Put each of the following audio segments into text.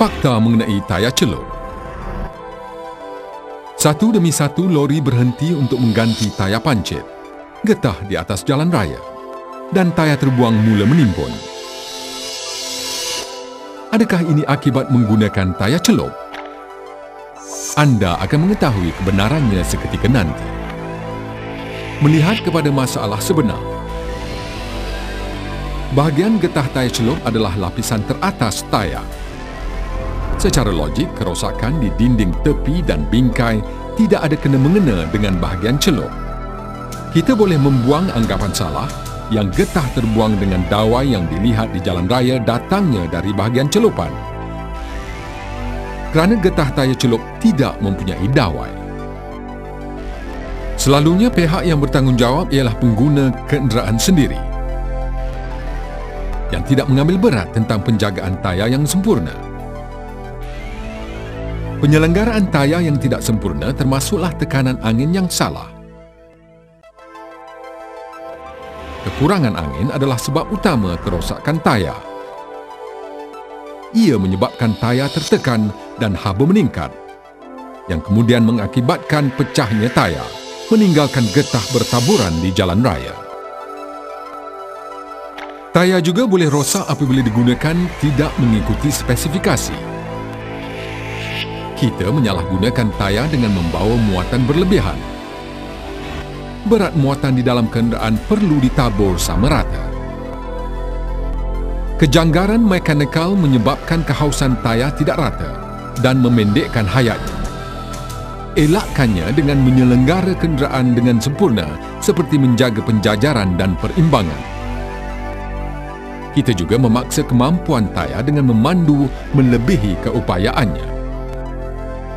Fakta mengenai tayar celup. Satu demi satu lori berhenti untuk mengganti tayar pancit, getah di atas jalan raya, dan tayar terbuang mula menimbun. Adakah ini akibat menggunakan tayar celup? Anda akan mengetahui kebenarannya seketika nanti. Melihat kepada masalah sebenar, bahagian getah tayar celup adalah lapisan teratas tayar. Secara logik, kerosakan di dinding tepi dan bingkai tidak ada kena-mengena dengan bahagian celup. Kita boleh membuang anggapan salah yang getah terbuang dengan dawai yang dilihat di jalan raya datangnya dari bahagian celupan, kerana getah tayar celup tidak mempunyai dawai. Selalunya pihak yang bertanggungjawab ialah pengguna kenderaan sendiri yang tidak mengambil berat tentang penjagaan tayar yang sempurna. Penyelenggaraan tayar yang tidak sempurna termasuklah tekanan angin yang salah. Kekurangan angin adalah sebab utama kerosakan tayar. Ia menyebabkan tayar tertekan dan haba meningkat, yang kemudian mengakibatkan pecahnya tayar, meninggalkan getah bertaburan di jalan raya. Tayar juga boleh rosak apabila digunakan tidak mengikuti spesifikasi. Kita menyalahgunakan tayar dengan membawa muatan berlebihan. Berat muatan di dalam kenderaan perlu ditabur sama rata. Kejanggaran mekanikal menyebabkan kehausan tayar tidak rata dan memendekkan hayatnya. Elakkannya dengan menyelenggara kenderaan dengan sempurna, seperti menjaga penjajaran dan perimbangan. Kita juga memaksa kemampuan tayar dengan memandu melebihi keupayaannya.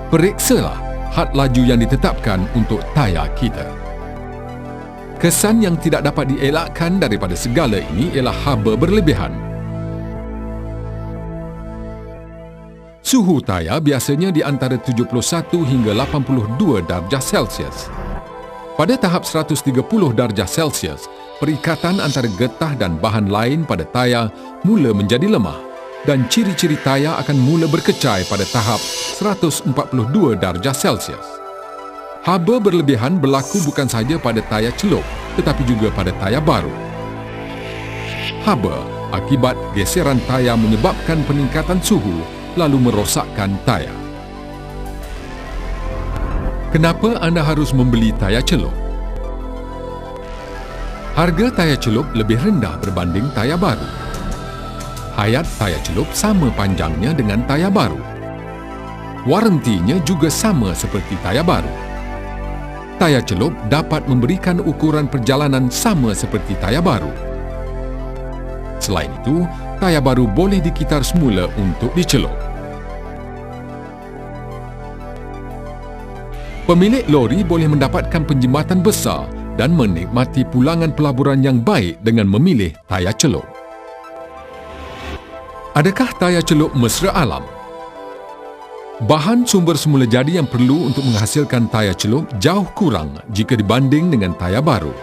Periksalah had laju yang ditetapkan untuk tayar kita. Kesan yang tidak dapat dielakkan daripada segala ini ialah haba berlebihan. Suhu tayar biasanya di antara 71 hingga 82 darjah Celsius. Pada tahap 130 darjah Celsius, perikatan antara getah dan bahan lain pada tayar mula menjadi lemah dan ciri-ciri tayar akan mula berkecai pada tahap 142 darjah Celsius. Haba berlebihan berlaku bukan sahaja pada tayar celup, tetapi juga pada tayar baru. Haba akibat geseran tayar menyebabkan peningkatan suhu lalu merosakkan tayar. Kenapa anda harus membeli tayar celup? Harga tayar celup lebih rendah berbanding tayar baru. Hayat tayar celup sama panjangnya dengan tayar baru. Warantinya juga sama seperti tayar baru. Tayar celup dapat memberikan ukuran perjalanan sama seperti tayar baru. Selain itu, tayar baru boleh dikitar semula untuk dicelup. Pemilik lori boleh mendapatkan penjimatan besar dan menikmati pulangan pelaburan yang baik dengan memilih tayar celup. Adakah tayar celup mesra alam? Bahan sumber semula jadi yang perlu untuk menghasilkan tayar celup jauh kurang jika dibanding dengan tayar baru.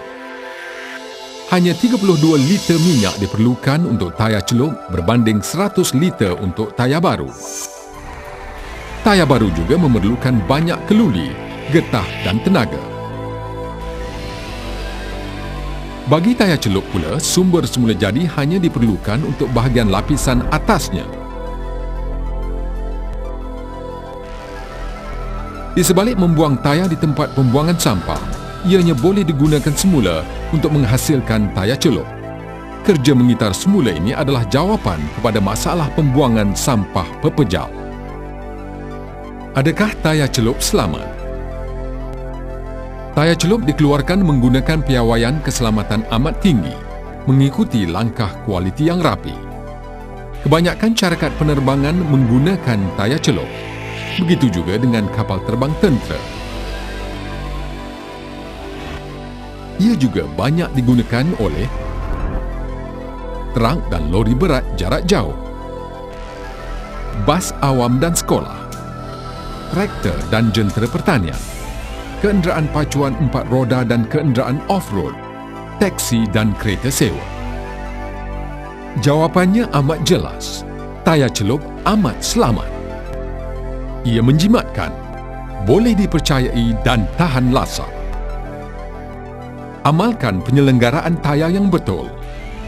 Hanya 32 liter minyak diperlukan untuk tayar celup berbanding 100 liter untuk tayar baru. Tayar baru juga memerlukan banyak keluli, getah dan tenaga. Bagi tayar celup pula, sumber semula jadi hanya diperlukan untuk bahagian lapisan atasnya. Di sebalik membuang tayar di tempat pembuangan sampah, ianya boleh digunakan semula untuk menghasilkan tayar celup. Kerja mengitar semula ini adalah jawapan kepada masalah pembuangan sampah pepejal. Adakah tayar celup selamat? Tayar celup dikeluarkan menggunakan piawaian keselamatan amat tinggi, mengikuti langkah kualiti yang rapi. Kebanyakan syarikat penerbangan menggunakan tayar celup. Begitu juga dengan kapal terbang tentera. Ia juga banyak digunakan oleh truk dan lori berat jarak jauh, bas awam dan sekolah, traktor dan jentera pertanian, kenderaan pacuan 4 roda dan kenderaan off-road, teksi dan kereta sewa. Jawapannya amat jelas. Tayar celup amat selamat. Ia menjimatkan, boleh dipercayai dan tahan lasa. Amalkan penyelenggaraan tayar yang betul.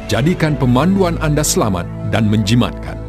Jadikan pemanduan anda selamat dan menjimatkan.